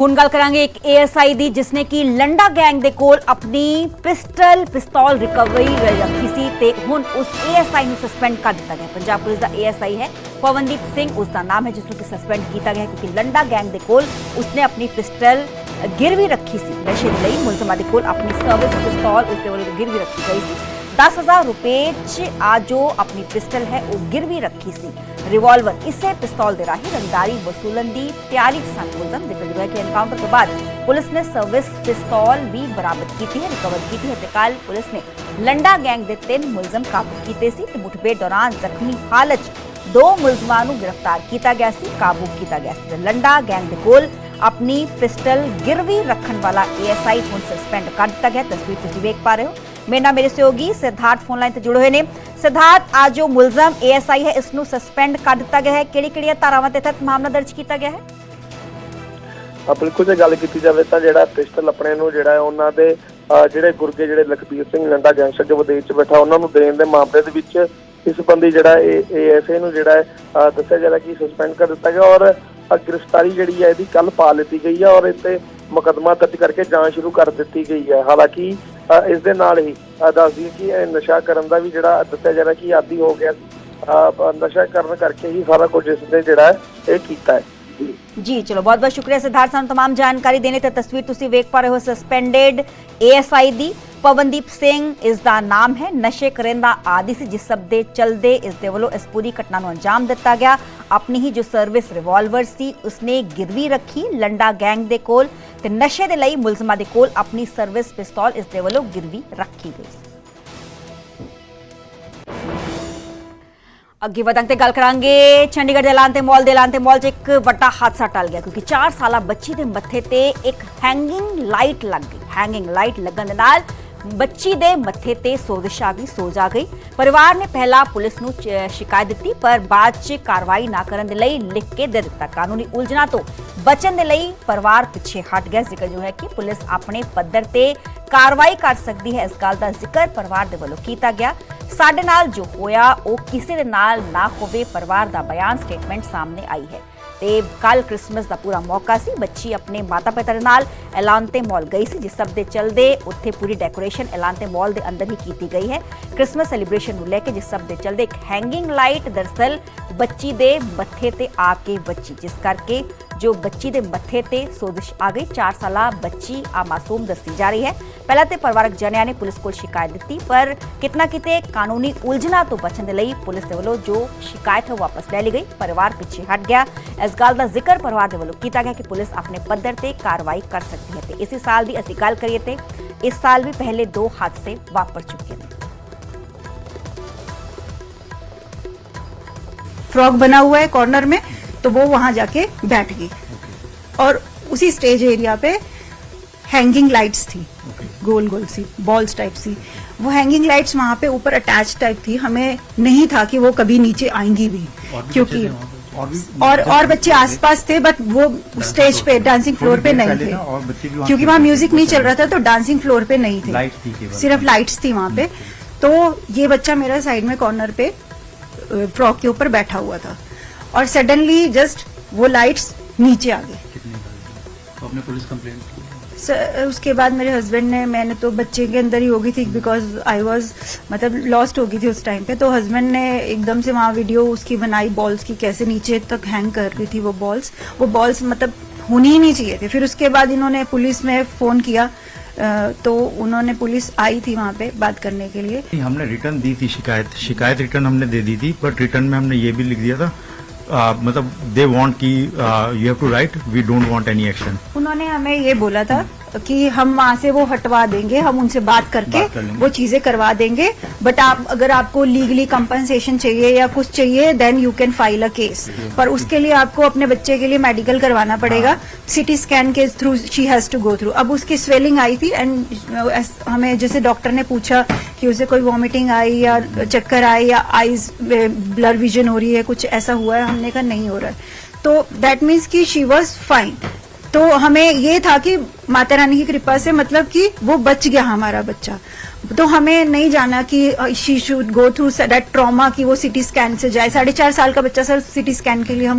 ਹੁਣ ਗੱਲ ਕਰਾਂਗੇ ਇੱਕ ਏਐਸਆਈ ਦੀ ਜਿਸਨੇ ਕਿ ਲੰਡਾ ਗੈਂਗ ਦੇ ਕੋਲ ਆਪਣੀ ਪਿਸਤੌਲ ਰਿਕਵਰੀ ਰੱਖੀ ਸੀ ਤੇ ਹੁਣ ਉਸ ਏਐਸਆਈ ਨੂੰ ਸਸਪੈਂਡ ਕਰ ਦਿੱਤਾ ਗਿਆ। ਪੰਜਾਬ ਪੁਲਿਸ ਦਾ ਏਐਸਆਈ ਹੈ ਪਵਨਦੀਪ ਸਿੰਘ ਉਸ ਦਾ ਨਾਮ ਹੈ, ਜਿਸ ਨੂੰ ਸਸਪੈਂਡ ਕੀਤਾ ਗਿਆ ਕਿਉਂਕਿ ਲੰਡਾ ਗੈਂਗ ਦੇ ਕੋਲ ਉਸਨੇ ਆਪਣੀ ਪਿਸਟਲ गिरवी रखी सी। नशे लई मुलजमां दे कोल अपनी सर्विस पिस्तौल उसदे वल्लों गिरवी रखी गई सी। 10,000 रुपए च आ जो अपनी पिस्टल है वो गिरवी रखी सी। रिवॉल्वर इसे पिस्तौल दे राही रंगदारी वसूलन दी तैयारी सन मुलजम जिक्र है कि एनकाउंटर के बाद पुलिस ने सर्विस पिस्तौल भी बरामद की है, रिकवर की है। कल पुलिस ने लंडा गैंग के 3 मुलजम काबू किए सी। मुठभेड़ दौरान जख्मी हालत 2 मुलजमां नूं गिरफ्तार किया गया सी, काबू किया गया सी। लंडा गैंग के कोल अपनी पिस्टल गिरवी रखने वाला एएसआई हुण सस्पेंड कर दिया गया। तस्वीर तुसीं वेख पा रहे हो। मेरे नाल मेरे सहयोगी सिद्धार्थ फोन लाइन ते जुड़े हुए ने। सिद्धार्थ, आज जो मुलजम एएसआई है इसनूं सस्पेंड कर दिया गया है, किहड़ी-किहड़ियां धारावां ते तहत मामला दर्ज किया गया है? बिल्कुल जे गल की जाए तो जिहड़ा पिस्टल अपने नूं जिहड़ा उन्हां दे जिहड़े गुरगे जिहड़े लखबीर सिंह लंडा गैंगस्टर जो विदेश च बैठा उन्हां नूं देण दे मामले दे विच इस संबंधी जिहड़ा एएसआई नूं जिहड़ा दस्सिया जा रहा कि सस्पेंड कर दिता गया और गिरफ्तारी जी है यदि कल पा ली गई है और इस मुकदमा दर्ज करके जांच शुरू कर दी गई है। हालांकि इस दे नाल ही दस दी कि नशा करन दा भी जिहड़ा दस्सिया जा रहा कि आदी हो गया, नशा करन करके ही सारा कुछ इसने जिहड़ा है कीता है। जी चलो, बहुत बहुत शुक्रिया सिद्धार्थ सानू तमाम जानकारी देने ते। तस्वीर तुसीं वेख पा रहे हो सस्पेंडेड एएसआई दी पवनदीप सिंह इसका नाम है। नशे करें दा आदि से जिस सब दे चलदे इस दे वल्लों इस पूरी घटना नूं अंजाम दिता गया। अपनी ही जो सर्विस रिवॉल्वर सी उसने गिरवी रखी लंडा गैंग दे कोल ते नशे दे लई मुलजमां दे कोल अपनी सर्विस पिस्तौल इस दे वल्लों गिरवी रखी गई। अगे वधांगे गल करांगे चंडीगढ़ दे एलांते मॉल च एक वड्डा हादसा टल गया क्योंकि 4 साला बच्ची दे मत्थे ते एक हैंगिंग लाइट लग गई। हैंगिंग लाइट लगन दे नाल बच्ची दे मत्थे ते सोजिश आ गई, सोज आ गई। परिवार ने पहला पुलिस नूं शिकायत दी पर बाद च कार्रवाई ना करन दे लई लिख के दे दिता। कानूनी उलझना तो बचन दे लई परिवार पिछे हट गया। जिक्र जो है कि पुलिस अपने पद्धर ते कार्रवाई कर सकती है, इस गल दा जिक्र परिवार दे वल्लों कीता गया। साडे नाल जो होया वो किसी दे नाल ना होवे, परिवार दा बयान स्टेटमेंट सामने आई है। ते कल क्रिसमस का पूरा मौका सी, बच्ची अपने माता पिता दे नाल एलांते मॉल गई सी जिस सब दे चलदे उत्थे पूरी डेकोरेशन एलांते मॉल दे अंदर ही की गई है। क्रिसमस सैलीब्रेशन नूं लैके जिस सब दे चलदे एक हैंगिंग लाइट दरअसल बच्ची दे मत्थे ते आके बची, जिस करके जो बच्ची दे मत्थे ते सोजिश आ गई। 4 साला बच्ची आ मासूम दसी जा रही है। पहला ते परिवारक जनिया ने पुलिस को शिकायत दी पर कितना किते कानूनी उलझना तो बचन दे लई पुलिस दे वल्लों जो शिकायत है वापस ले ली गई, परिवार पीछे हट गया। इस गल का जिक्र परिवार दे वल्लों कीता गया कि पुलिस अपने पद्धर ते कार्रवाई कर सकती है। ते इसी साल दी असीं गल करिए ते इस साल भी पहले 2 हादसे वापर चुके हैं। फ्रॉग बना हुआ है कॉर्नर में तो वो वहां जाके बैठ गई और उसी स्टेज एरिया पे हैंगिंग लाइट्स थी, गोल गोल सी बॉल्स टाइप सी। वो हैंगिंग लाइट्स वहां पे ऊपर अटैच टाइप थी। हमें नहीं था कि वो कभी नीचे आएंगी भी क्योंकि और बच्चे आसपास थे बट वो स्टेज पे डांसिंग फ्लोर पे नहीं थे क्योंकि वहाँ म्यूजिक नहीं चल रहा था तो डांसिंग फ्लोर पे नहीं थे, सिर्फ लाइट्स थी वहां पे। तो ये बच्चा मेरा साइड में कॉर्नर पे फ्रॉक के ऊपर बैठा हुआ था और सडनली जस्ट वो लाइट्स नीचे आ गई। तो आपने पुलिस कंप्लेंट की? उसके बाद मेरे हस्बैंड ने, मैंने तो बच्चे के अंदर ही हो गई थी बिकॉज आई वाज मतलब लॉस्ट हो गई थी उस टाइम पे। तो हस्बैंड ने एकदम से वहाँ वीडियो उसकी बनाई बॉल्स की, कैसे नीचे तक हैंग कर रही थी वो बॉल्स मतलब होनी ही नहीं चाहिए थे। फिर उसके बाद इन्होंने पुलिस में फोन किया तो उन्होंने पुलिस आई थी वहाँ पे बात करने के लिए। हमने रिटर्न दी थी शिकायत रिटर्न हमने दे दी थी बट रिटर्न में हमने ये भी लिख दिया था मतलब दे वांट कि you have to write we don't want any action. उन्होंने हमें ये बोला था कि हम वहाँ से वो हटवा देंगे, हम उनसे बात करके वो चीजें करवा देंगे बट आप अगर आपको लीगली कंपनसेशन चाहिए या कुछ चाहिए then you can file a case. पर उसके लिए आपको अपने बच्चे के लिए मेडिकल करवाना पड़ेगा, सिटी स्कैन के through she has to go through. अब उसकी स्वेलिंग आई थी एंड हमें जैसे डॉक्टर ने पूछा कि उसे कोई वॉमिटिंग आई या चक्कर आई या आईज ब्लर विजन हो रही है, कुछ ऐसा हुआ है, हमने कहा नहीं हो रहा है। तो दैट मीन्स कि शी वॉज फाइन। तो हमें ये था कि माता रानी की कृपा से मतलब कि वो बच गया हमारा बच्चा। तो हमें नहीं जाना कि she should go through that trauma कि वो सिटी स्कैन से जाए। 4.5 साल का बच्चा सर सिटी स्कैन के लिए हम